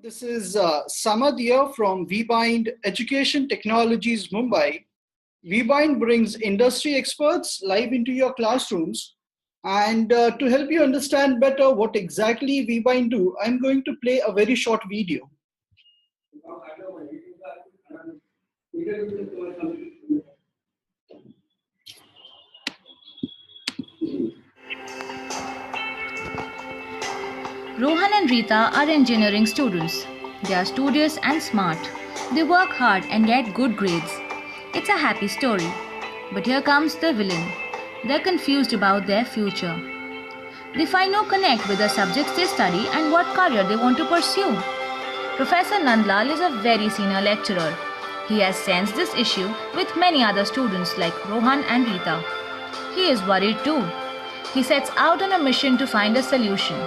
This is Samad here from VBind Education Technologies Mumbai. VBind brings industry experts live into your classrooms. And to help you understand better what exactly VBind do, I'm going to play a very short video. Rohan and Rita are engineering students. They are studious and smart. They work hard and get good grades. It's a happy story. But here comes the villain. They're confused about their future. They find no connect with the subjects they study and what career they want to pursue. Professor Nandlal is a very senior lecturer. He has sensed this issue with many other students like Rohan and Rita. He is worried too. He sets out on a mission to find a solution.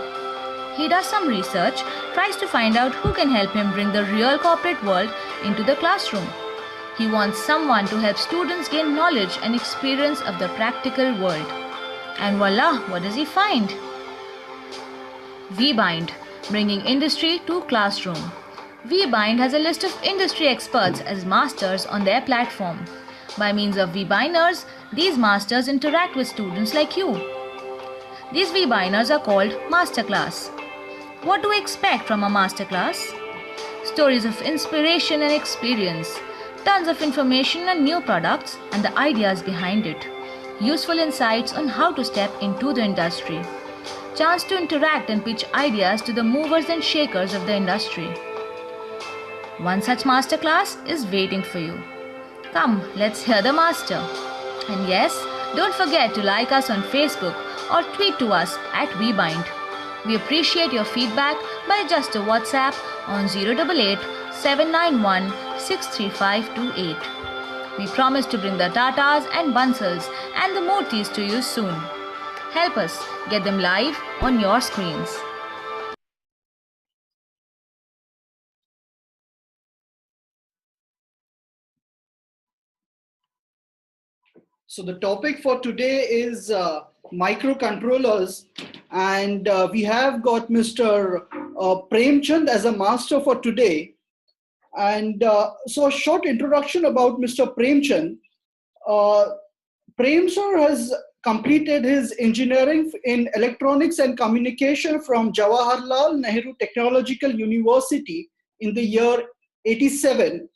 He does some research, tries to find out who can help him bring the real corporate world into the classroom. He wants someone to help students gain knowledge and experience of the practical world. And voila, what does he find? VBind, bringing industry to classroom. VBind has a list of industry experts as masters on their platform. By means of VBinders, these masters interact with students like you. These VBinders are called masterclass. What do we expect from a masterclass? Stories of inspiration and experience, tons of information on new products and the ideas behind it, useful insights on how to step into the industry, chance to interact and pitch ideas to the movers and shakers of the industry. One such masterclass is waiting for you. Come, let's hear the master. And yes, don't forget to like us on Facebook or tweet to us at VBind. We appreciate your feedback by just a WhatsApp on 088 791 63528. We promise to bring the Tatas and Bansals and the Murtis to you soon. Help us get them live on your screens. So the topic for today is microcontrollers, and we have got Mr. Premchand as a master for today. And so a short introduction about Mr. Premchand. Prem sir has completed his engineering in electronics and communication from Jawaharlal Nehru Technological University in the year 87.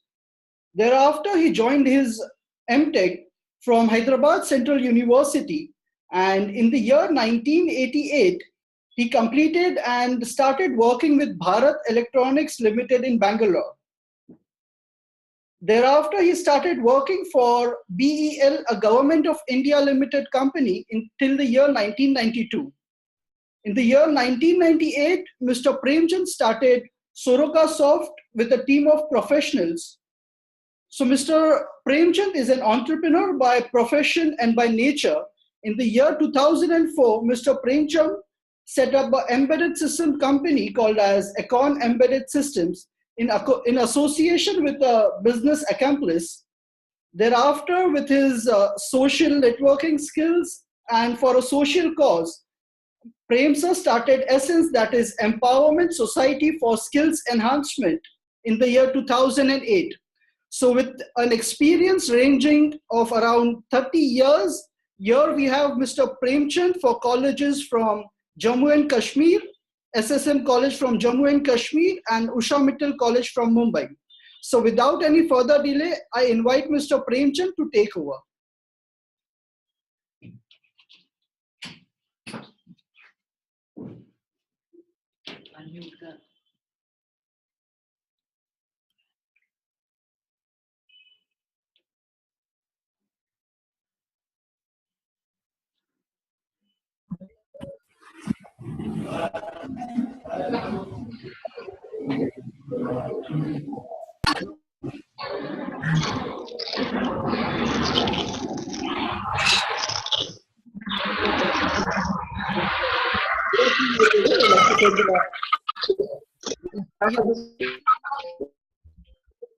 Thereafter, he joined his MTech from Hyderabad Central University, and in the year 1988, he completed and started working with Bharat Electronics Limited in Bangalore. Thereafter, he started working for BEL, a Government of India Limited company, until the year 1992. In the year 1998, Mr. Premchand started Soroka Soft with a team of professionals. So Mr. Premchand is an entrepreneur by profession and by nature. In the year 2004, Mr. Premchand set up an embedded system company called as Econ Embedded Systems in association with a business accomplice. Thereafter, with his social networking skills and for a social cause, Prem sir started Essence, that is Empowerment Society for Skills Enhancement, in the year 2008. So with an experience ranging of around 30 years, here we have Mr. Premchand for colleges from Jammu and Kashmir, SSM College from Jammu and Kashmir, and Usha Mittal College from Mumbai. So without any further delay, I invite Mr. Premchand to take over.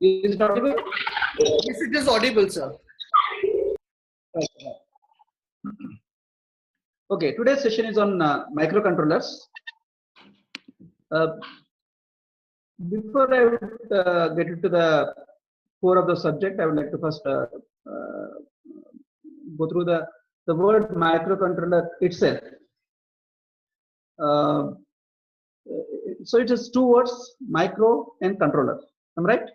Is it audible? Yes, it is audible, sir. Okay, today's session is on microcontrollers. before I would get into the core of the subject, I would like to first go through the word microcontroller itself. So it is two words, micro and controller. Am I right?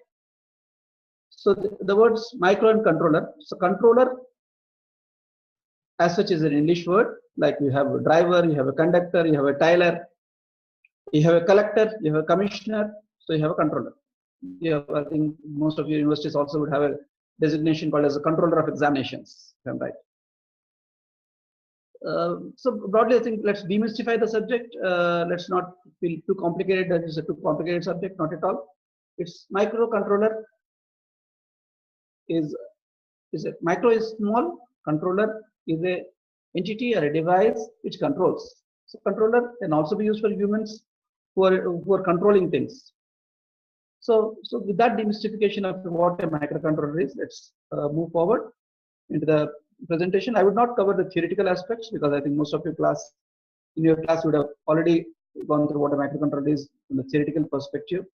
So the words micro and controller. So controller as such is an English word, like you have a driver, you have a conductor, you have a tailor, you have a collector, you have a commissioner, so you have a controller. I think most of your universities also would have a designation called as a controller of examinations, if I'm right. So broadly, I think let's demystify the subject. Let's not feel too complicated that it's a too complicated subject, not at all. It's microcontroller is a micro is small, controller is a entity or a device which controls. So controller can also be used for humans who are controlling things. So with that demystification of what a microcontroller is, let's move forward into the presentation. I would not cover the theoretical aspects because I think most of your class would have already gone through what a microcontroller is from the theoretical perspective.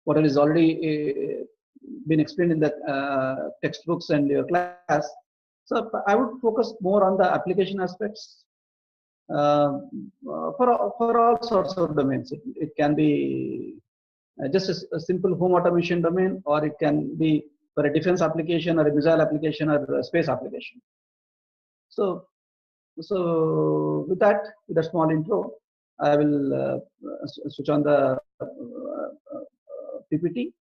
What is already been explained in the textbooks and your class. So I would focus more on the application aspects for all sorts of domains. It can be just a simple home automation domain, or it can be for a defense application or a missile application or a space application. So with that small intro, I will switch on the PPT.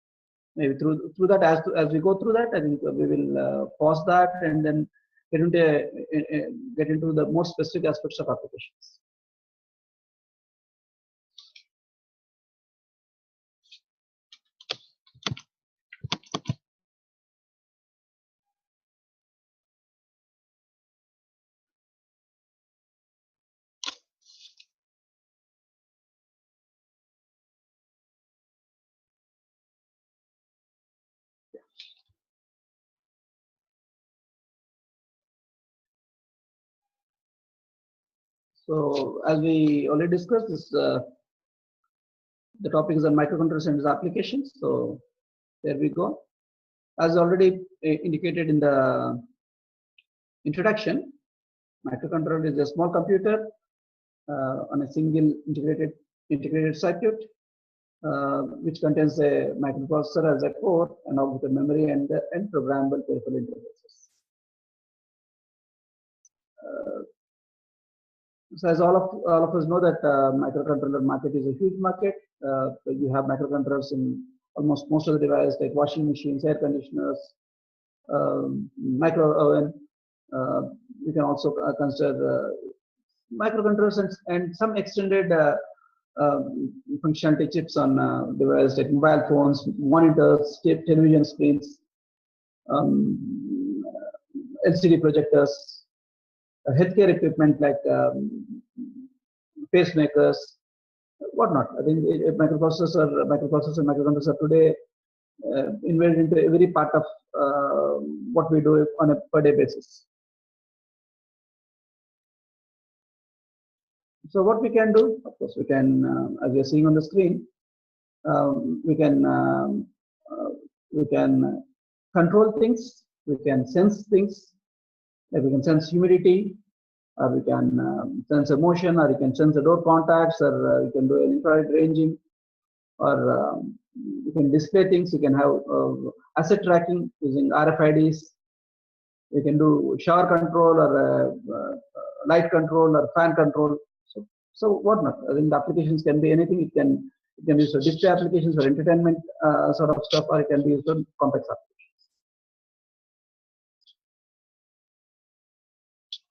Maybe through that, as we go through that, I think we will pause that and then get into the more specific aspects of applications. So as we already discussed, this the topic is on microcontrollers and its applications. So there we go. As already indicated in the introduction, microcontroller is a small computer on a single integrated circuit, which contains a microprocessor as a core, and along with the memory and programmable peripheral interfaces. So as all of us know that microcontroller market is a huge market. You have microcontrollers in almost most of the devices, like washing machines, air conditioners, micro oven. You can also consider microcontrollers and some extended functionality chips on devices like mobile phones, monitors, television screens, LCD projectors, healthcare equipment like pacemakers, whatnot. I think microcontrollers are today embedded into every part of what we do on a per-day basis. So what we can do, of course, we can, as you are seeing on the screen, we can control things, we can sense things, like we can sense humidity, or we can sense a motion, or we can sense the door contacts, or we can do an infrared ranging, or we can display things. We can have asset tracking using RFIDs. We can do shower control or light control or fan control. So whatnot. I think the applications can be anything. It can be used for display applications, for entertainment sort of stuff, or it can be used for complex applications.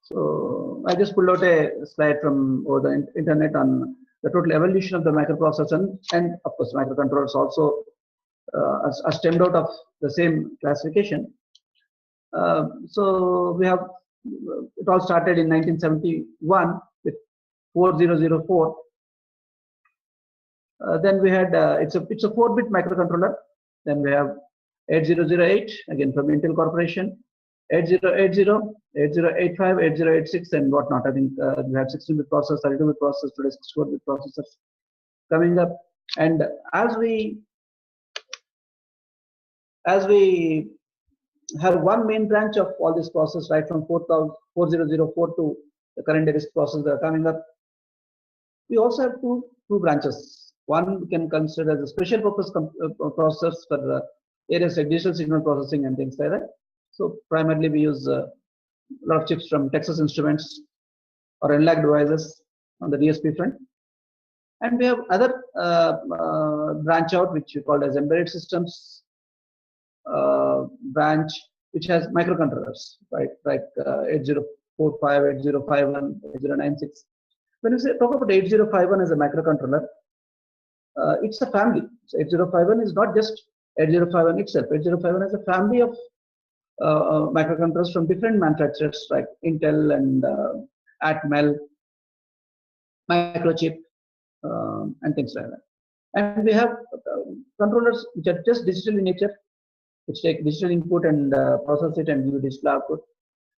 So I just pulled out a slide from over the internet on the total evolution of the microprocessor, and of course microcontrollers also are stemmed out of the same classification. So we have, it all started in 1971 with 4004. Then we had it's a 4-bit microcontroller. Then we have 8008 again from Intel Corporation. 8080, 8085, 8086, and whatnot. I think we have 16-bit processors, 32-bit processors, today 64-bit processors coming up. And as we have one main branch of all this process, right from 4004 to the current day processors that are coming up, we also have two branches. One we can consider as a special purpose processors for areas like digital signal processing and things like that. So primarily we use a lot of chips from Texas Instruments or ENLAC devices on the DSP front. And we have other branch out, which we call as embedded systems branch, which has microcontrollers, right? Like 8045, 8051, 8096. When you talk about 8051 as a microcontroller, it's a family. So 8051 is not just 8051 itself. 8051 is a family of microcontrollers from different manufacturers like Intel and Atmel, Microchip, and things like that. And we have controllers which are just digital in nature, which take digital input and process it and give digital output.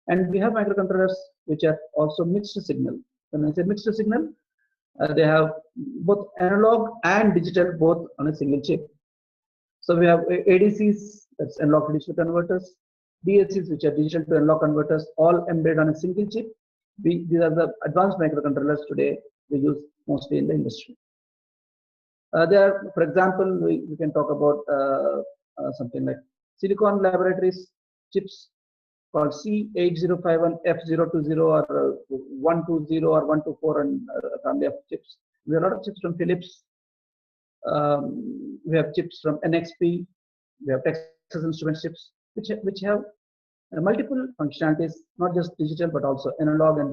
And we have microcontrollers which are also mixed signal. When I say mixed signal, they have both analog and digital both on a single chip. So we have ADCs, that's analog to digital converters, DACs, which are digital to analog converters, all embedded on a single chip. These are the advanced microcontrollers today we use mostly in the industry. There, for example, we can talk about something like Silicon Laboratories chips called C8051F020 or 120 or 124 and family of chips. We have a lot of chips from Philips. We have chips from NXP. We have Texas Instruments chips, which have multiple functionalities, not just digital but also analog, and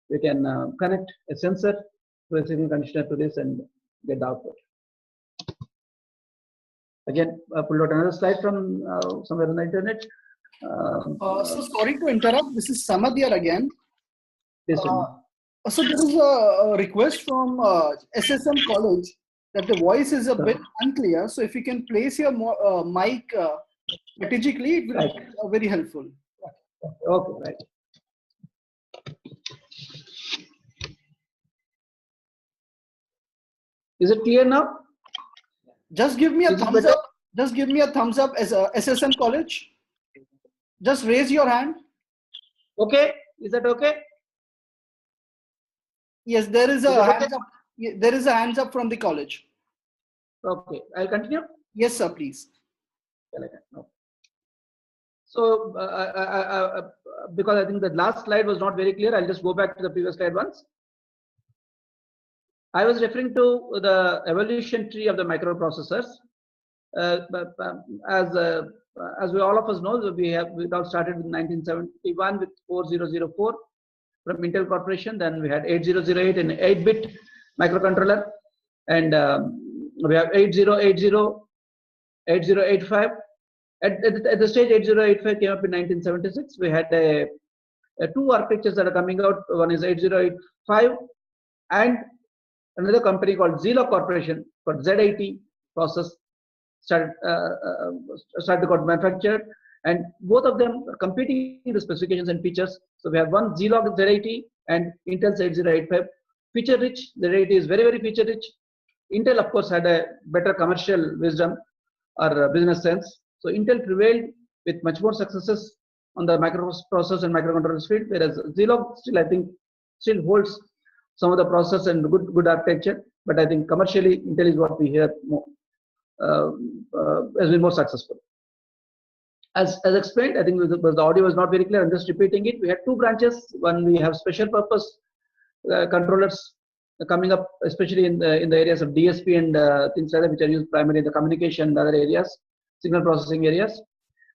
we can connect a sensor to a signal conditioner to this and get the output. Again, pulled out another slide from somewhere on the internet. So sorry to interrupt. This is Samad here again. Yes, so there is a request from SSM College that the voice is a bit unclear. So if you can place your mic strategically, it will be very helpful. Okay, right. Is it clear now? Just give me a thumbs up. Just give me a thumbs up as a SSM College. Just raise your hand. Okay. Is that okay? Yes, there is a hands up. There is a hands up from the college. Okay. I'll continue. Yes, sir. Please. So, because I think the last slide was not very clear, I'll just go back to the previous slide once. I was referring to the evolution tree of the microprocessors. As we all of us know, we all started in 1971 with 4004 from Intel Corporation. Then we had 8008, an 8-bit microcontroller, and we have 8080, 8085. At the stage 8085 came up in 1976. We had two architectures that are coming out. One is 8085, and another company called Zilog Corporation for Z80 process started to get manufactured, and both of them are competing in the specifications and features. So we have one Zilog Z80 and Intel's 8085. Feature rich, Z80 is very, very feature rich. Intel, of course, had a better commercial wisdom or business sense. So Intel prevailed with much more successes on the microprocessor and microcontroller field, whereas Zilog still, I think, still holds some of the process and good architecture. But I think commercially, Intel is what we hear more, has been more successful. As explained, I think the audio was not very clear. I'm just repeating it. We had two branches. One, we have special purpose controllers coming up, especially in the areas of DSP and things like that, which are used primarily in the communication and other areas, signal processing areas.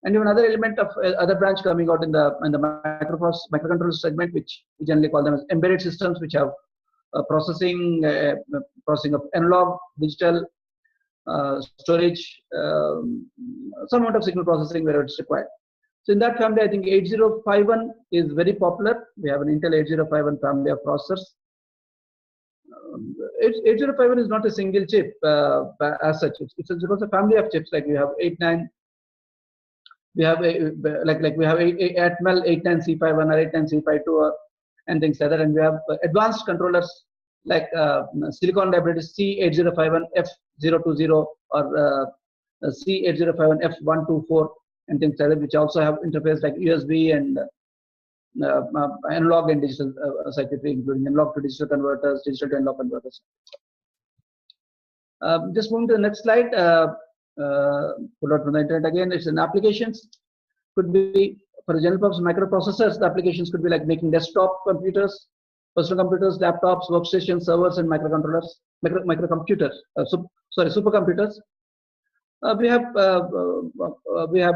And even another element of other branch coming out in the microcontroller segment, which we generally call them as embedded systems, which have processing of analog, digital, storage, some amount of signal processing where it's required. So in that family, I think 8051 is very popular. We have an Intel 8051 family of processors. 8051 is not a single chip as such. It's a family of chips. Like we have 89, we have we have Atmel 89C51 or 89C52 and things like that, and we have advanced controllers like Silicon Laboratories C8051F020 or C8051F124 and things like that, which also have interface like USB and analog and digital circuitry, including analog to digital converters, digital to analog converters. Just moving to the next slide. Pull out from the internet again. It's in applications. Could be for the general purpose microprocessors. The applications could be like making desktop computers, personal computers, laptops, workstations, servers, and microcontrollers, microcomputers. Supercomputers. We have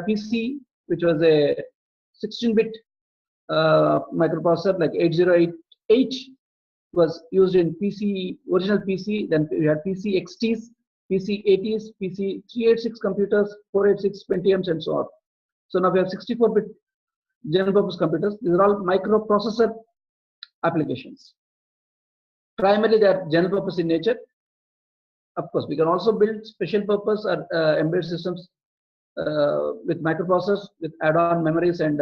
PC, which was a 16-bit microprocessor like 8088 was used in PC, original PC. Then we had PC XTs, PC 80s, PC 386 computers, 486 Pentiums, and so on. So now we have 64-bit general purpose computers. These are all microprocessor applications. Primarily, they are general purpose in nature. Of course, we can also build special purpose or embedded systems with microprocessors, with add-on memories and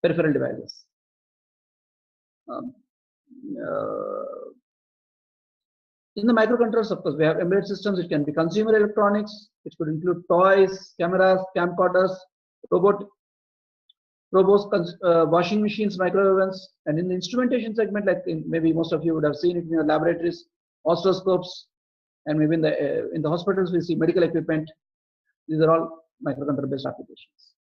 peripheral devices. In the microcontrollers, of course, we have embedded systems. It can be consumer electronics, which could include toys, cameras, camcorders, robots, washing machines, microwave ovens, and in the instrumentation segment, like maybe most of you would have seen it in your laboratories, oscilloscopes, and maybe in the hospitals we see medical equipment. These are all microcontroller-based applications.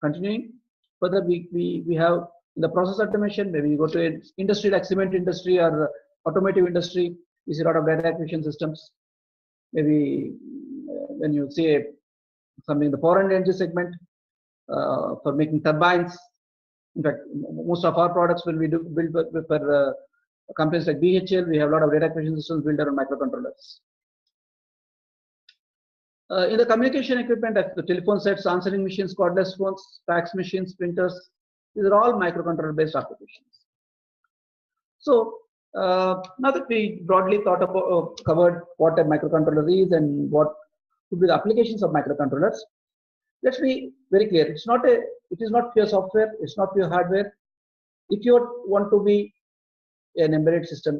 Continuing further, we have in the process automation. Maybe you go to an industry like cement industry or automotive industry. We see a lot of data acquisition systems. Maybe when you say something in the power and energy segment for making turbines. In fact, most of our products when we do build for companies like BHEL, we have a lot of data acquisition systems built around microcontrollers. In the communication equipment, like the telephone sets, answering machines, cordless phones, fax machines, printers, these are all microcontroller-based applications. So now that we broadly covered what a microcontroller is and what could be the applications of microcontrollers, let's be very clear. It is not pure software. It's not pure hardware. If you want to be an embedded system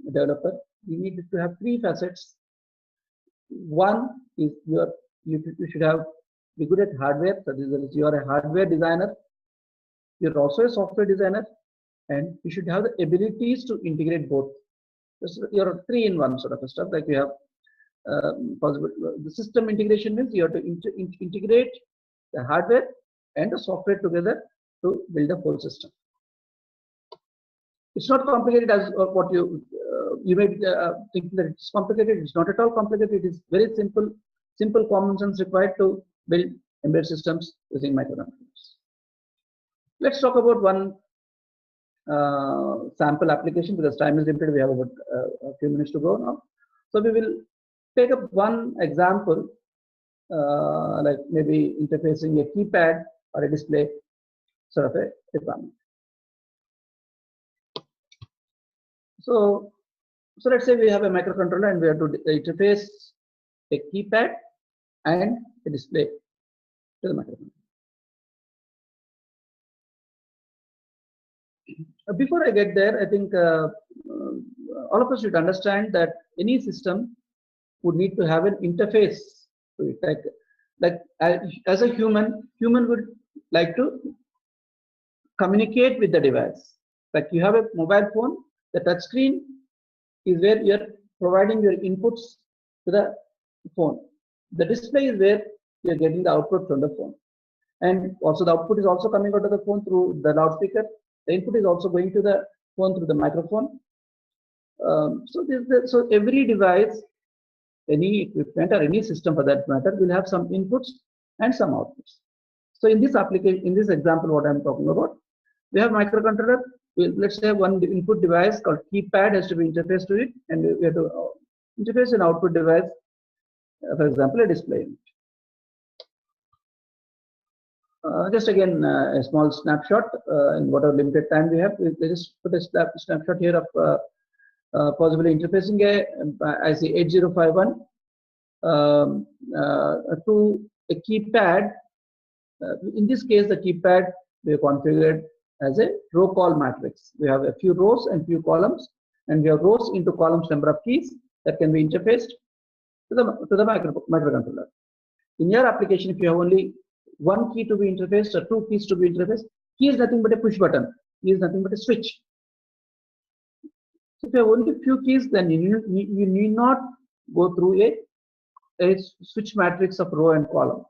developer, you need to have three facets. One is you should be good at hardware. So you are a hardware designer. You're also a software designer, and you should have the abilities to integrate both. You're 3-in-1 sort of stuff. Like you have the system integration means you have to integrate the hardware and the software together to build a whole system. It's not complicated as what you may think that it's complicated. It's not at all complicated. It is very simple common sense required to build embedded systems using microcontrollers. Let's talk about one sample application because time is limited. We have about a few minutes to go now. So we will take up one example, like maybe interfacing a keypad or a display sort of a requirement. So let's say we have a microcontroller and we have to interface a keypad and a display to the microcontroller. Before I get there, I think all of us should understand that any system would need to have an interface to it. Like as a human would like to communicate with the device. Like you have a mobile phone, the touch screen is where you're providing your inputs to the phone. The display is where you're getting the output from the phone. And also the output is also coming out of the phone through the loudspeaker. The input is also going to the phone through the microphone. So every device, any equipment or any system for that matter will have some inputs and some outputs. So in this application, in this example, what I'm talking about, we have microcontroller. Let's say one input device called keypad has to be interfaced to it, and we have to interface an output device, for example, a display. Just again, a small snapshot in whatever limited time we have. We just put a snapshot here of possibly interfacing a IC 8051 to a keypad In this case, the keypad we have configured as a row call matrix. We have a few rows and few columns, and we have rows into columns number of keys that can be interfaced to the microcontroller. In your application, if you have only one key to be interfaced or two keys to be interfaced, key is nothing but a push button. Key is nothing but a switch. So if you have only few keys, then you need not go through a switch matrix of row and column.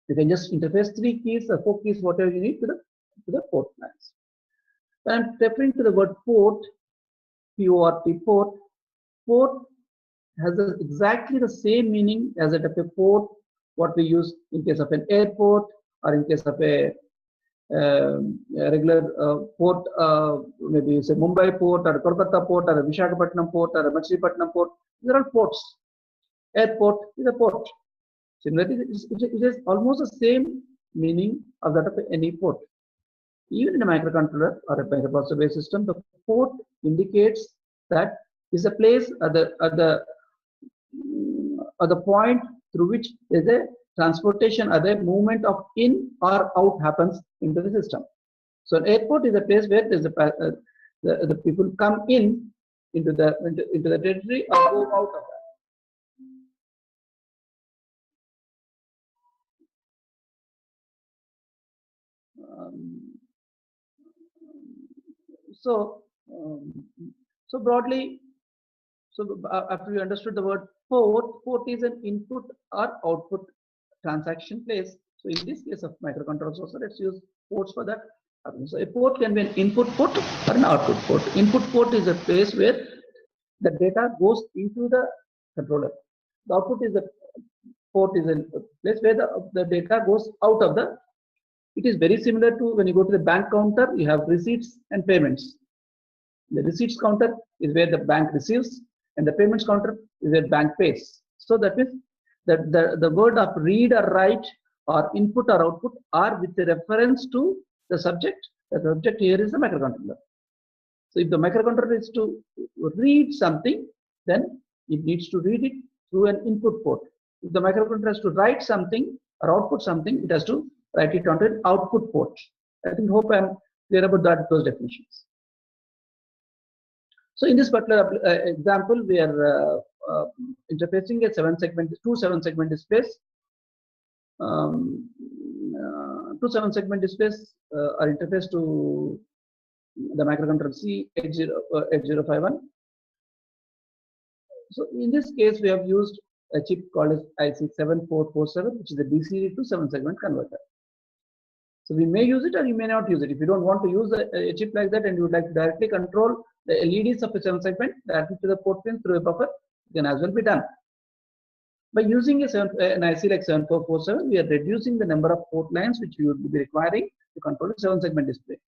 You can just interface 3 keys or 4 keys, whatever you need, to the port lines. When I'm referring to the word port, P-O-R-T, port, port has exactly the same meaning as a port, what we use in case of an airport or in case of a regular port, maybe you say Mumbai port or Kolkata port or a Visakhapatnam port or a Machilipatnam port. These are all ports. Airport is a port. Similarly, it is almost the same meaning of that of any port. Even in a microcontroller or a microprocessor-based system, the port indicates that is a place at the point through which there is a transportation or the movement of in or out happens into the system. So an airport is a place where there's the people come in into the territory or go out of that. So broadly, after we understood the word port, port is an input or output transaction place. So in this case of microcontrollers also, let's use ports for that. So a port can be an input port or an output port. Input port is a place where the data goes into the controller. The output is a port is a place where the data goes out of the. It is very similar to when you go to the bank counter, you have receipts and payments. The receipts counter is where the bank receives, and the payments counter is where bank pays. So that means that the word of read or write or input or output are with the reference to the subject. The subject here is the microcontroller. So if the microcontroller is to read something, then it needs to read it through an input port. If the microcontroller has to write something or output something, it has to write it onto an output port. I think I'm clear about those definitions. So in this particular example, we are interfacing a 2 7-segment displays. 2 7-segment displays are interfaced to the microcontroller C8051. So in this case, we have used a chip called IC7447, which is a BCD to 7-segment converter. So we may use it or you may not use it. If you don't want to use a chip like that and you would like to directly control the LEDs of a 7-segment directly to the port pin through a buffer, it can as well be done. By using an IC like 7447, we are reducing the number of port lines which we would be requiring to control a 7-segment display.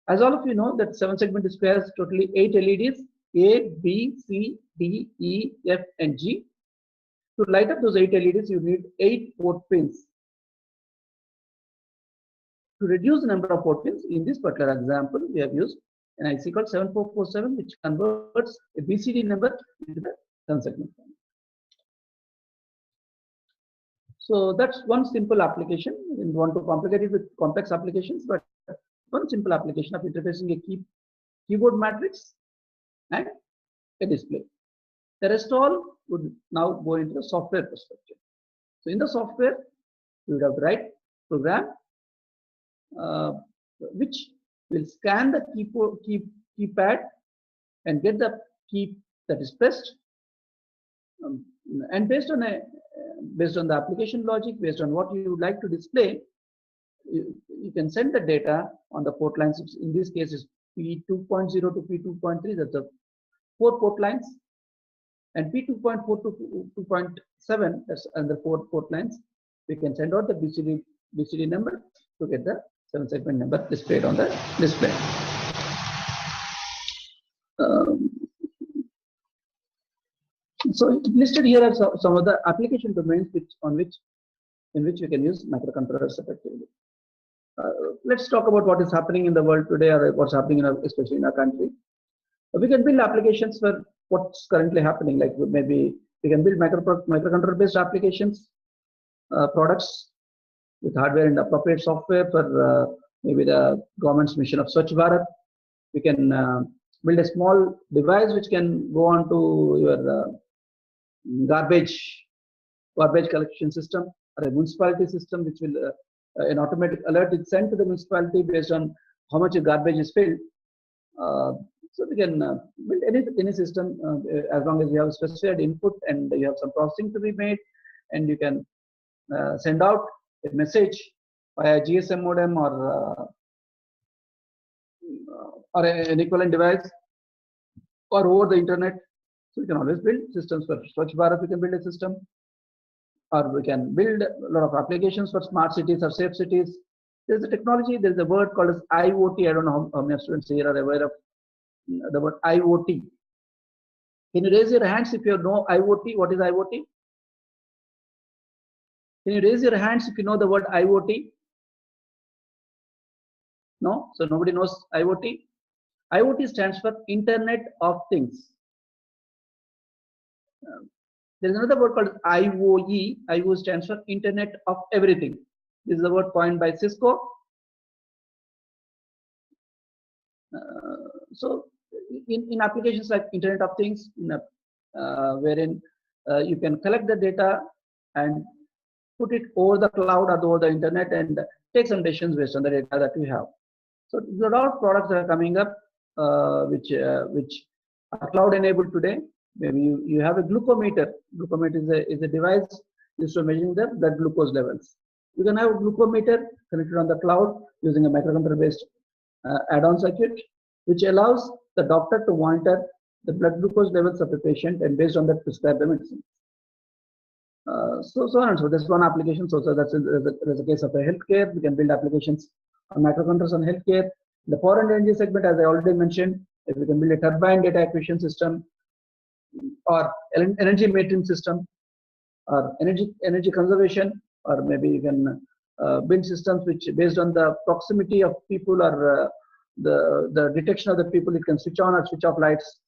As all of you know, that 7-segment display has totally 8 LEDs, A, B, C, D, E, F, and G. To light up those 8 LEDs, you need 8 port pins. To reduce the number of port pins, in this particular example, we have used an IC called 7447, which converts a BCD number into the 7-segment. So that's one simple application. We don't want to complicate it with complex applications, but one simple application of interfacing a keyboard matrix and a display. The rest all would now go into the software perspective. So in the software, you would have to write program which will scan the keypad and get the key that is pressed, and based on the application logic, based on what you would like to display, you can send the data on the port lines. In this case, is P2.0 to P2.3. That's the 4 port lines, and P2.4 to 2.7. That's another 4 port lines. We can send out the BCD number to get the 7-segment number displayed on the display. So listed here are some of the application domains in which we can use microcontrollers effectively. Let's talk about what is happening in the world today, or what's happening especially in our country. We can build applications for what's currently happening. Like maybe we can build microcontroller based applications products with hardware and appropriate software for maybe the government's mission of Swachh Bharat. We can build a small device which can go on to your garbage collection system, or a municipality system which will an automatic alert is sent to the municipality based on how much garbage is filled. So we can build any system as long as you have specified input and you have some processing to be made, and you can send out a message via GSM modem or an equivalent device or over the internet. So we can always build systems for Swachh Bharat. We can build a system, or we can build a lot of applications for smart cities or safe cities. There's a technology, there's a word called as IoT. I don't know how many students here are aware of the word IoT. Can you raise your hands if you know IoT? What is IoT? Can you raise your hands if you know the word IoT? No? So nobody knows IoT? IoT stands for Internet of Things. There is another word called IoE. IoE stands for Internet of Everything. This is the word coined by Cisco. So in applications like Internet of Things, wherein you can collect the data and put it over the cloud or over the internet and take some decisions based on the data that you have. So there are a lot of products that are coming up which are cloud enabled today. Maybe you have a glucometer. Glucometer is a device used for measuring the blood glucose levels. You can have a glucometer connected on the cloud using a microcontroller based add-on circuit, which allows the doctor to monitor the blood glucose levels of the patient and based on that prescribe the medicine. So on and so. That's one application. So there's a case of a healthcare. We can build applications on microcontrollers on healthcare. The power and energy segment, as I already mentioned, if we can build a turbine data acquisition system, or energy metering system, or energy conservation, or maybe you can build systems which, based on the proximity of people or the detection of the people, it can switch on or switch off lights,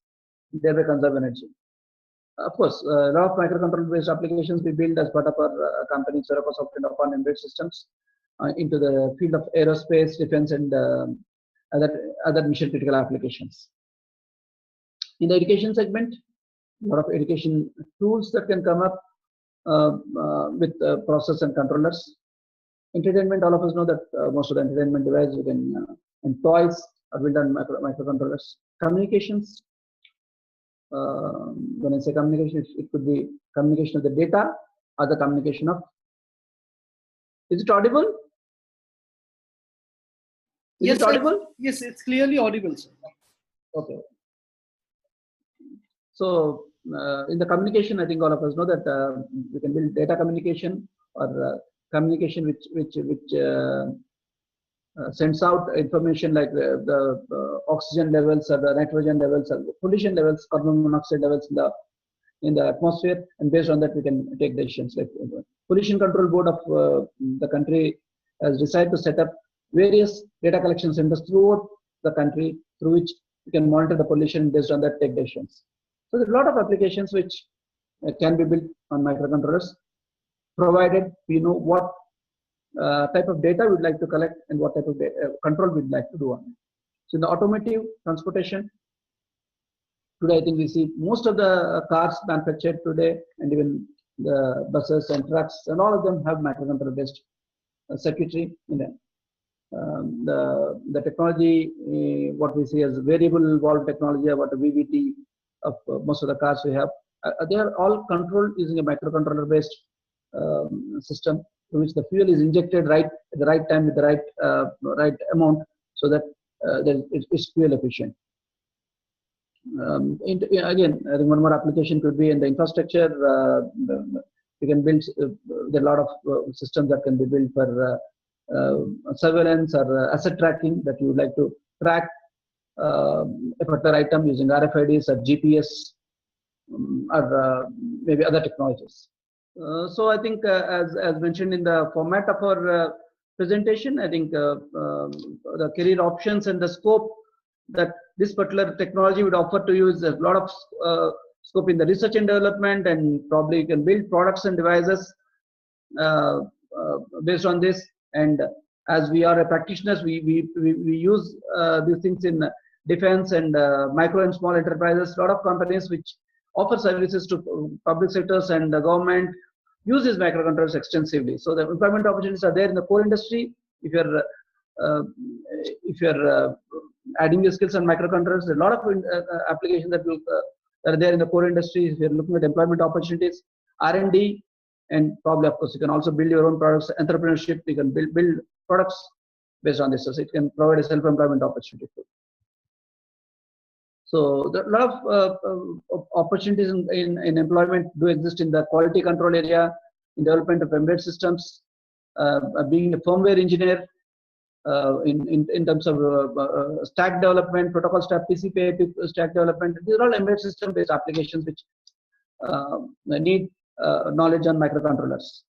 thereby conserve energy. Of course, a lot of microcontroller based applications we build as part of our company, Seraco Software upon embedded systems, into the field of aerospace, defense, and other mission critical applications. In the education segment, a lot of education tools that can come up with process and controllers. Entertainment, all of us know that most of the entertainment devices we can and toys are built on microcontrollers. Communications. When I say communication, it could be communication of the data or the communication of. Is it audible? Yes, it audible? Sir. Yes, it's clearly audible, sir. Okay. So in the communication, I think all of us know that we can build data communication or communication which sends out information like the oxygen levels or the nitrogen levels or the pollution levels, carbon monoxide levels in the atmosphere, and based on that we can take decisions. Like Pollution Control Board of the country has decided to set up various data collection centers throughout the country through which we can monitor the pollution, based on that take decisions. So there's a lot of applications which can be built on microcontrollers, provided we know what type of data we'd like to collect and what type of control we'd like to do on it. So in the automotive transportation, today I think we see most of the cars manufactured today, and even the buses and trucks, and all of them have microcontroller based circuitry in them. The technology, what we see as variable valve technology, about the VVT of most of the cars we have, they are all controlled using a microcontroller based system, to which the fuel is injected at the right time with the right amount, so that it's fuel efficient. Again, I think one more application could be in the infrastructure. We can build there are a lot of systems that can be built for surveillance or asset tracking, that you would like to track a particular item using RFIDs or GPS or maybe other technologies. So I think as mentioned in the format of our presentation, I think the career options and the scope that this particular technology would offer to you is a lot of scope in the research and development, and probably you can build products and devices based on this. And as we are practitioners, we use these things in defense and micro and small enterprises. A lot of companies which offer services to public sectors and the government use these microcontrollers extensively. So the employment opportunities are there in the core industry. If you're adding your skills on microcontrollers, there are a lot of applications that are there in the core industry. If you're looking at employment opportunities, R&D, and probably, of course, you can also build your own products. Entrepreneurship, you can build products based on this. So it can provide a self-employment opportunity. So there are a lot of opportunities in employment do exist in the quality control area, in development of embedded systems, being a firmware engineer, in terms of stack development, protocol stack, TCP/IP stack development. These are all embedded system-based applications which need knowledge on microcontrollers.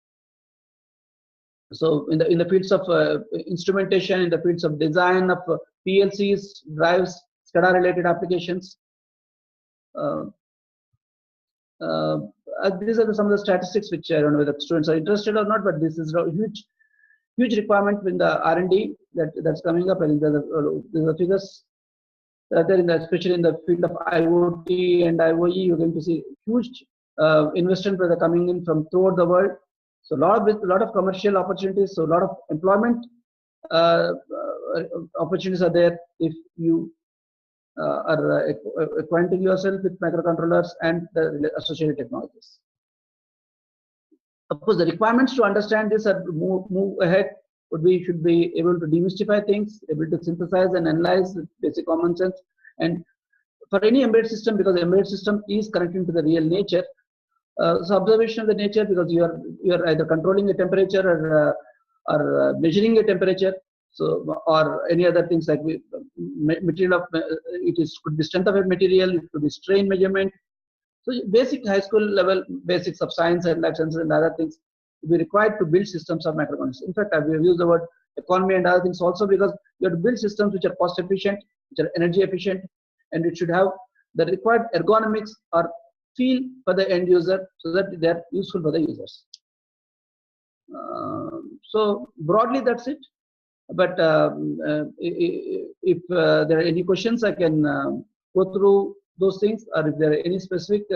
So in the fields of instrumentation, in the fields of design of PLCs, drives, SCADA related applications. These are some of the statistics which I don't know whether students are interested or not, but this is a huge requirement in the R&D that's coming up. And there's the figures that are especially in the field of IoT and IoE. You're going to see huge investment that are coming in from throughout the world. So a lot of commercial opportunities. So a lot of employment opportunities are there if you are acquainting yourself with microcontrollers and the associated technologies. Of course, the requirements to understand this or move ahead should be able to demystify things, able to synthesize and analyze with basic common sense. And for any embedded system, because the embedded system is connecting to the real nature, so observation of the nature, because you are either controlling a temperature or measuring a temperature. So, or any other things like material of could be strength of a material, it could be strain measurement. So basic high school level basics of science and life sciences and other things will be required to build systems of microcontrollers. In fact, we have used the word economy and other things also because you have to build systems which are cost efficient, which are energy efficient, and it should have the required ergonomics or feel for the end user so that they are useful for the users. So broadly, that's it. But if there are any questions, I can go through those things, or if there are any specific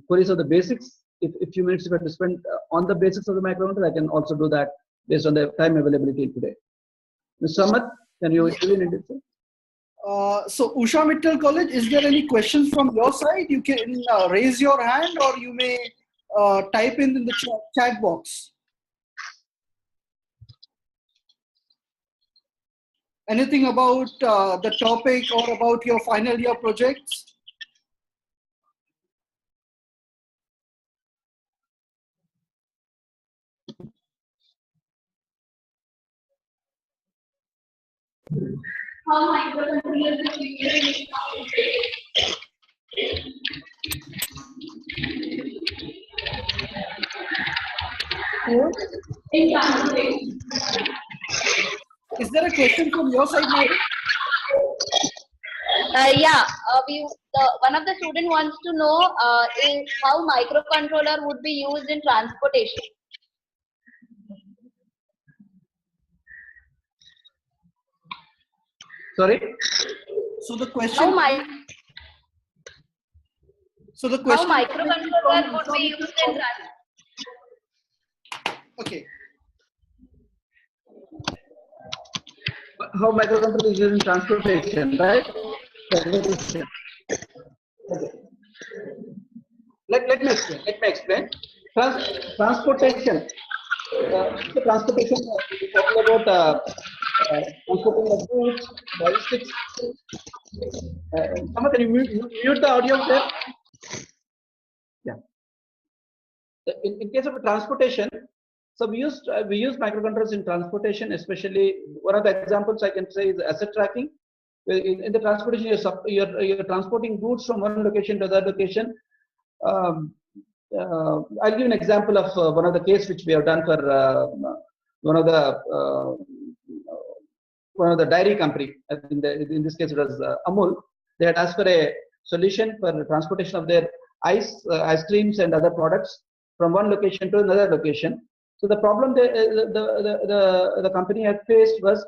queries of the basics, if a few minutes if I have to spend on the basics of the microcontroller, I can also do that based on the time availability today. Mr. Ahmed, can you explain it? So Usha Mittal College, is there any questions from your side? You can raise your hand, or you may type in the chat box. Anything about the topic or about your final year projects? Is there a question from your side, Mary? Yeah, one of the students wants to know is how microcontroller would be used in transportation. Sorry. So the question. How microcontroller would be used in transportation. Okay. How microcontroller is used in transportation, right? Okay. Let me explain. Transportation. Transportation. We're talking about transporting of goods, logistics. Someone, can you mute the audio there? Yeah. In case of transportation, so we use microcontrollers in transportation, especially one of the examples I can say is asset tracking. In the transportation, you're transporting goods from one location to the other location. I'll give an example of one of the case which we have done for one of the dairy company. In this case, it was Amul. They had asked for a solution for the transportation of their ice creams and other products from one location to another location. So the problem the company had faced was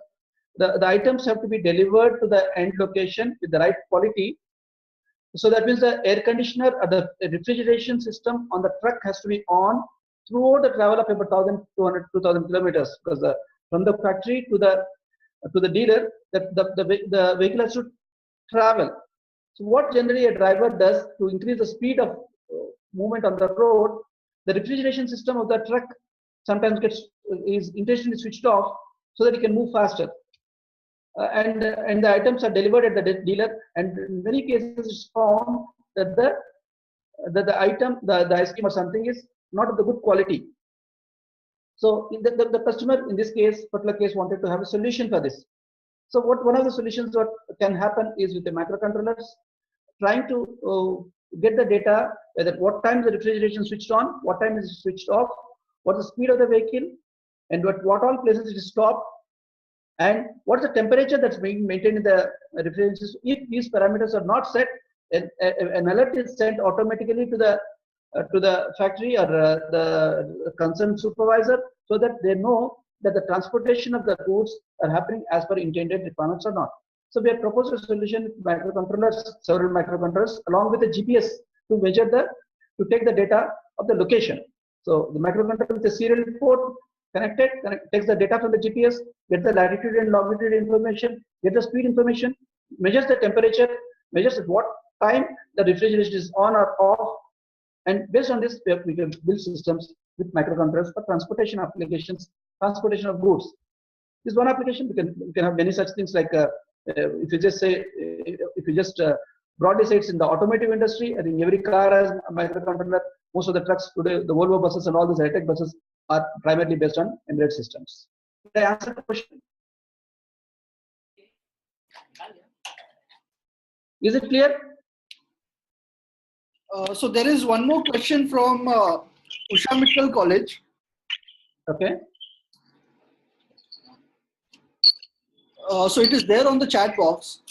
the items have to be delivered to the end location with the right quality. So that means the air conditioner or the refrigeration system on the truck has to be on throughout the travel of about 1,200, 2,000 kilometers, because from the factory to the dealer, the vehicle has to travel. So what generally a driver does to increase the speed of movement on the road, the refrigeration system of the truck sometimes is intentionally switched off so that it can move faster. And the items are delivered at the dealer, and in many cases it's found that the item, the ice cream or something is not of the good quality. So the customer in this particular case wanted to have a solution for this. So one of the solutions what can happen is with the microcontrollers, trying to get the data, whether what time the refrigeration switched on, what time is switched off, what the speed of the vehicle, and what all places it is stopped, and what's the temperature that's being maintained in the refrigeration system. If these parameters are not set, an alert is sent automatically to the factory or the concerned supervisor, so that they know that the transportation of the goods are happening as per intended requirements or not. So we have proposed a solution with microcontrollers, several microcontrollers, along with the GPS to take the data of the location. So the microcontroller with the serial port takes the data from the GPS, gets the latitude and longitude information, gets the speed information, measures the temperature, measures at what time the refrigeration is on or off, and based on this, we can build systems with microcontrollers for transportation applications, transportation of goods. This is one application. We can have many such things like if you just broadly say it's in the automotive industry. I think every car has a microcontroller. Most of the trucks today, the Volvo buses and all these high-tech buses are primarily based on embedded systems. Did I answer the question? Is it clear? So there is one more question from Usha Mittal College. Okay. So it is there on the chat box.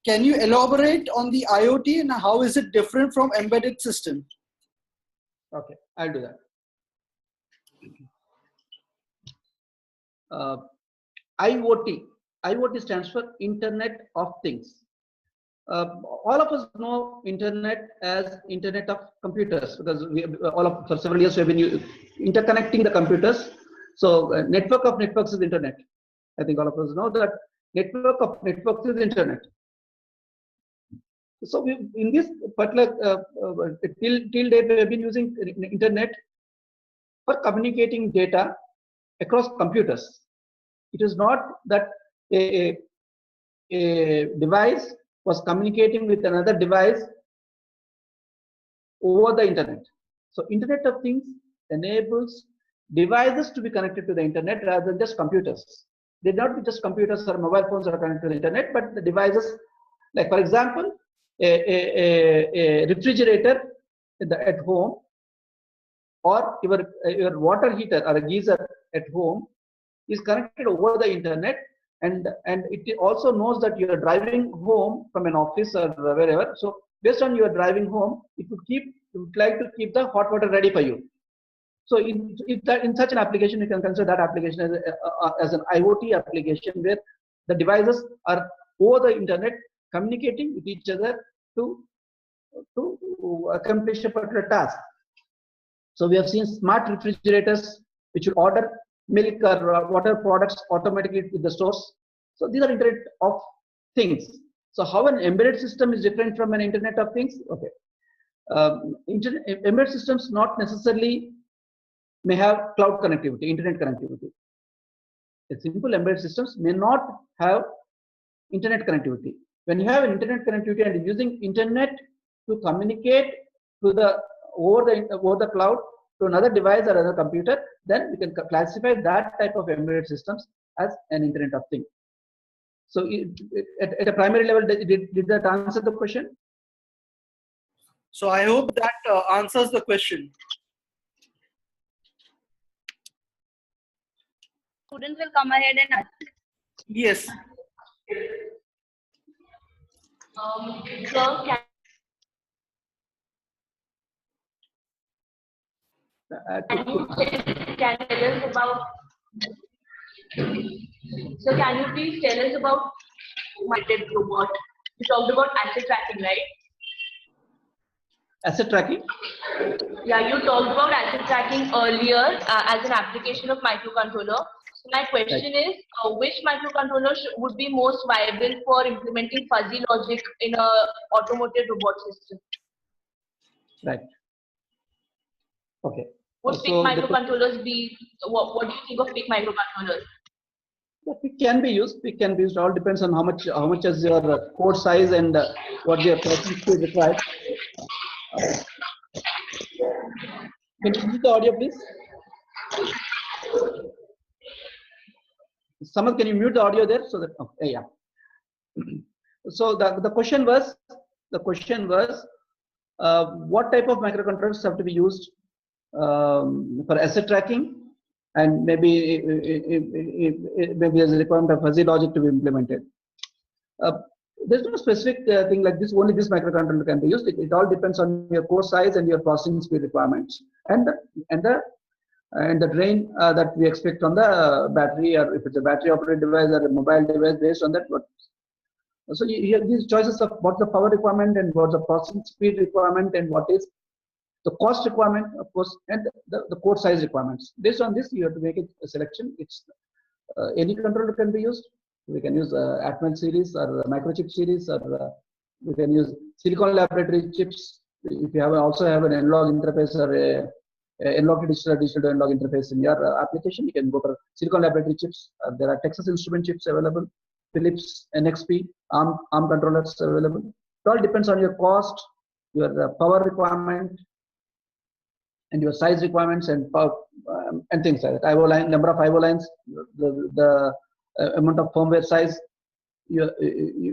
Can you elaborate on the IoT and how is it different from embedded system? Okay, I'll do that. IoT stands for Internet of Things. All of us know Internet as Internet of Computers, because for several years we have been interconnecting the computers. So network of networks is Internet. I think all of us know that network of networks is Internet. So in this particular till date, we have been using Internet for communicating data across computers. It is not that a device was communicating with another device over the Internet. So Internet of Things enables devices to be connected to the Internet rather than just computers. They not be just computers or mobile phones that are connected to the Internet, but the devices, like for example, a refrigerator at home, or your water heater or a geyser at home is connected over the Internet, and it also knows that you are driving home from an office or wherever. So based on your driving home, it would like to keep the hot water ready for you. So in such an application, you can consider that application as an IoT application, where the devices are over the Internet communicating with each other to accomplish a particular task. So we have seen smart refrigerators which will order milk or water products automatically to the stores. So these are Internet of Things. So how an embedded system is different from an Internet of Things? Okay, embedded systems not necessarily may have cloud connectivity, internet connectivity. A simple embedded systems may not have internet connectivity. When you have an internet connectivity and using internet to communicate to over the cloud to another device or other computer, then we can classify that type of embedded systems as an Internet of Things. So at a primary level, did that answer the question? So I hope that answers the question. Students will come ahead and ask. Yes. So Can you tell us about? So can you please tell us about minded robot? You talked about asset tracking, right? Asset tracking? Yeah, you talked about asset tracking earlier as an application of microcontroller. So my question is, which microcontroller would be most viable for implementing fuzzy logic in a automotive robot system? Right. Okay. Would PIC microcontrollers be, what do you think of PIC microcontrollers? It can be used. It can be used. All depends on how much is your code size and what your processing speed required. Can you mute the audio, please? Someone, can you mute the audio there so that? Okay, yeah. So the question was what type of microcontrollers have to be used for asset tracking, and maybe there's a requirement of fuzzy logic to be implemented. There's no specific thing like this. Only this microcontroller can be used. It all depends on your core size and your processing speed requirements, and the drain that we expect on the battery, or if it's a battery operated device or a mobile device. Based on that, so you have these choices of what's the power requirement and what's the processing speed requirement and what is the cost requirement, of course, and the code size requirements. Based on this, you have to make a selection. It's any controller can be used. We can use Atmel series or microchip series, or we can use Silicon Laboratory chips. If you also have an analog interface or a analog to digital to analog interface in your application, you can go for Silicon Laboratory chips. There are Texas Instrument chips available, Philips NXP, ARM controllers available. It all depends on your cost, your power requirement, and your size requirements and power, and things like that. IO line, number of IO lines, the amount of firmware size you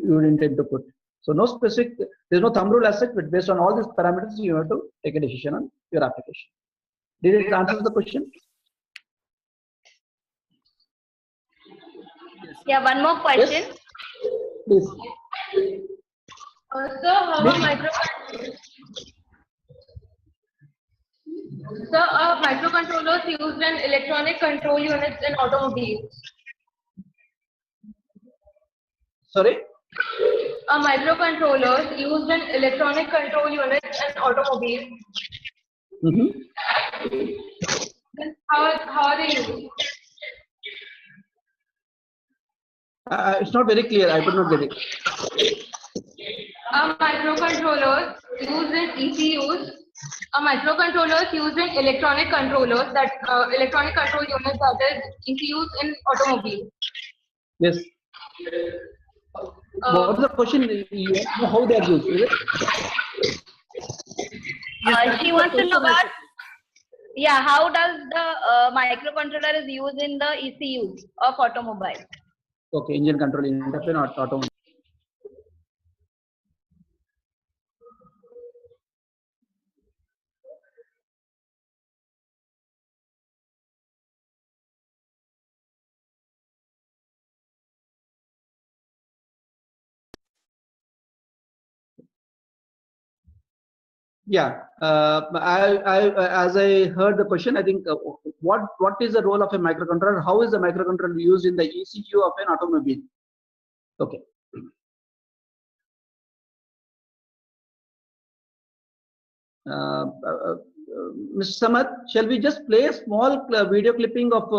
would intend to put. So no specific, there's no thumb rule as such, but based on all these parameters, you have to take a decision on your application. Did it answer the question? Yeah, one more question. Yes? Please. Sir, how microcontrollers used in electronic control units in automobiles? Sorry? Microcontrollers used in electronic control units in automobiles. How are they used? It's not very clear. I could not get it. Microcontrollers used in ECUs. Microcontrollers used in electronic controllers, that electronic control units, that is ECUs in automobiles. Yes. What's the question? How they are used? Is it? She wants to know about, yeah, how does the microcontroller is used in the ECUs of automobile? Okay, engine control interface, not automobile. Yeah, as I heard the question, I think what is the role of a microcontroller? How is the microcontroller used in the ECU of an automobile? Okay. Mr. Samad, shall we just play a small video clipping of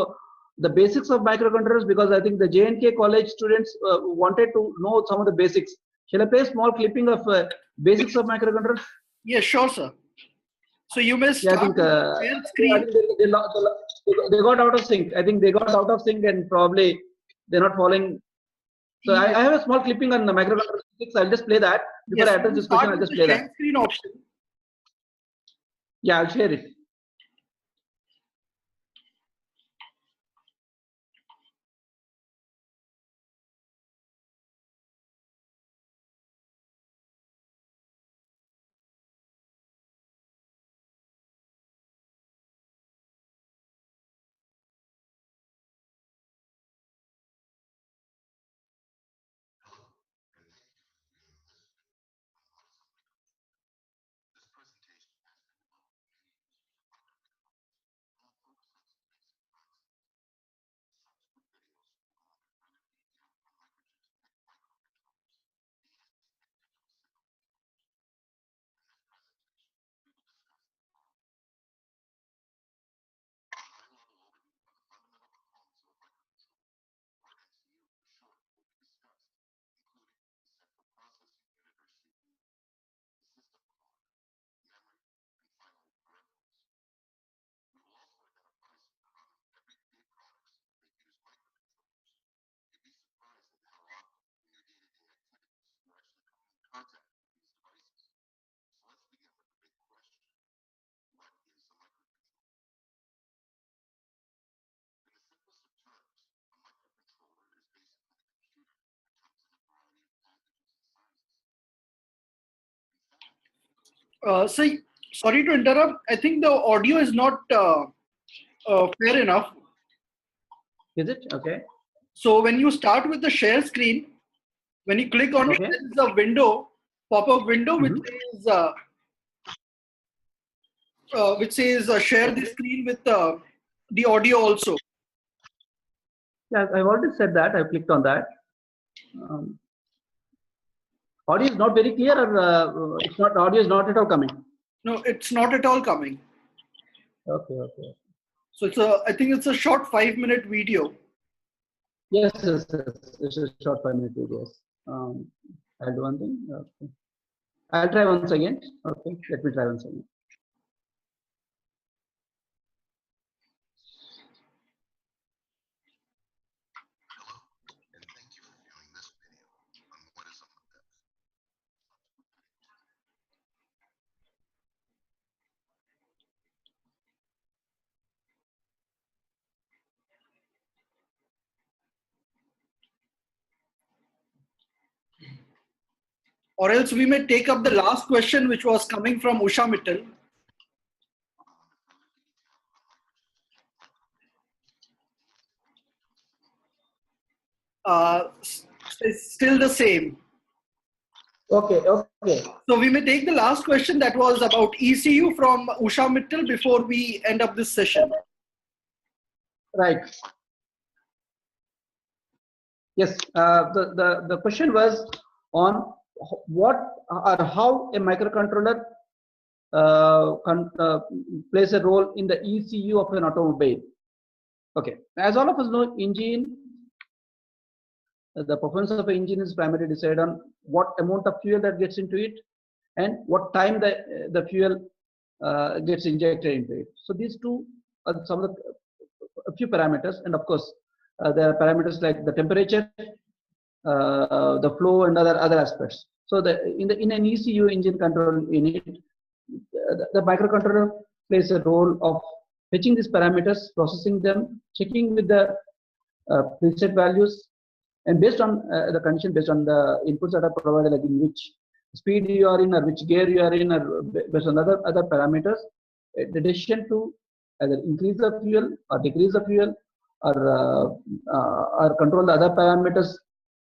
the basics of microcontrollers, because I think the J&K college students wanted to know some of the basics. Shall I play a small clipping of basics of microcontrollers? Yes, sure, sir. So you may start. Yeah, I think they got out of sync. I think they got out of sync and probably they're not following. So I have a small clipping on the microcontroller. I'll just play that. Before I address this question, I'll just play that. Screen option. Yeah, I'll share it. So, sorry to interrupt. I think the audio is not fair enough. Is it? Okay. So when you start with the share screen, when you click on it, Okay. there is a window, pop-up window, which says share the screen with the audio also. Yeah, I've already said that. I clicked on that. Audio is not very clear, or it's not. Audio is not at all coming. No, it's not at all coming. Okay. Okay. So I think it's a short 5-minute video. Yes. It's a short 5-minute video. I'll do one thing. Okay. I'll try once again. Okay. Let me try once again. Or else we may take up the last question, which was coming from Usha Mittal. It's still the same. Okay. So we may take the last question that was about ECU from Usha Mittal before we end up this session. Right. Yes. The question was on what or how a microcontroller plays a role in the ECU of an automobile. Okay. As all of us know, the performance of an engine is primarily decided on what amount of fuel that gets into it and what time the fuel gets injected into it. So these two are some of a few parameters, and of course there are parameters like the temperature, the flow, and other aspects. So in an ECU, engine control unit, the microcontroller plays a role of fetching these parameters, processing them, checking with the preset values, and based on the condition, based on the inputs that are provided, like in which speed you are in or which gear you are in, or based on other parameters, the decision to either increase the fuel or decrease the fuel or control the other parameters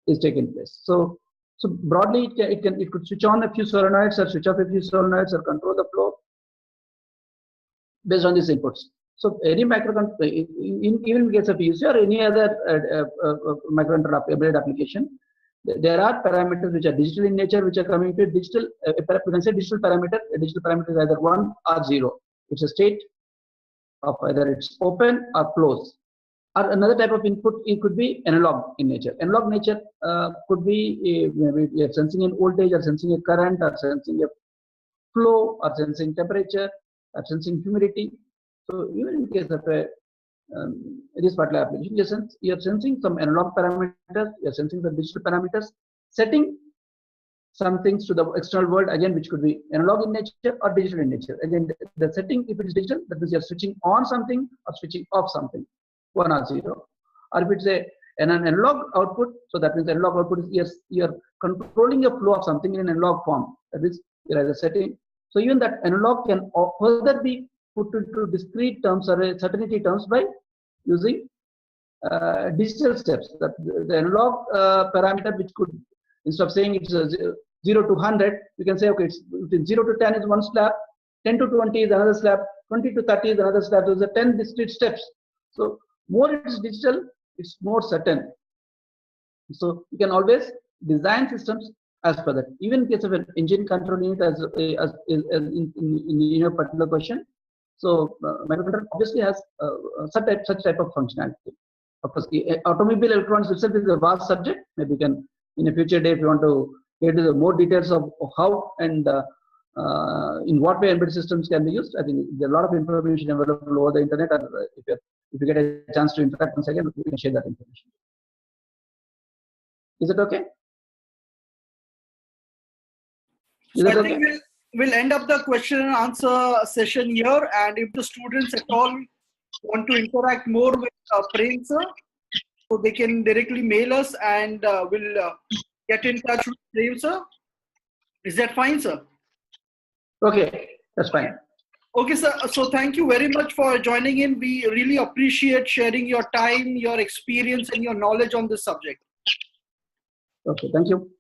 is taking place. So broadly, it could switch on a few solenoids or switch off a few solenoids or control the flow based on these inputs. So any microcontroller, even in case of ECU or any other microcontroller embedded application, there are parameters which are digital in nature, which are coming to digital. We can say digital parameter. A digital parameter is either 1 or 0. It's a state of either it's open or closed. Or another type of input, it could be analog in nature. Analog nature could be maybe you're sensing a voltage, or sensing a current, or sensing a flow, or sensing temperature, or sensing humidity. So even in case of this particular application, you're sensing some analog parameters, you're sensing the digital parameters, setting some things to the external world, again, which could be analog in nature or digital in nature. Again, the setting, if it is digital, that means you're switching on something or switching off something, 1 or 0. Or if it's an analog output, so that means analog output is you're controlling a flow of something in an analog form. That is, you're either setting. So even that analog can further be put into discrete terms or certainty terms by using digital steps. That the analog parameter, which could, instead of saying it's 0 to 100, we can say, okay, it's between 0 to 10 is one slab, 10 to 20 is another slab, 20 to 30 is another slab. Those are 10 discrete steps. So more it is digital, it's more certain. So you can always design systems as per that. Even in case of an engine control unit, as in a particular question. So microcontroller obviously has such type of functionality. Of course, automobile electronics itself is a vast subject. Maybe we can, in a future day, if you want to get into the more details of how and in what way embedded systems can be used. I think there are a lot of information available over the internet. And if you get a chance to interact once again, we can share that information. Is it okay? So I think we'll end up the question and answer session here. And if the students at all want to interact more with Prem sir, so they can directly mail us, and we'll get in touch with Prem sir. Is that fine, sir? Okay, that's fine. Okay, sir. So thank you very much for joining in. We really appreciate sharing your time, your experience, and your knowledge on this subject. Okay, thank you.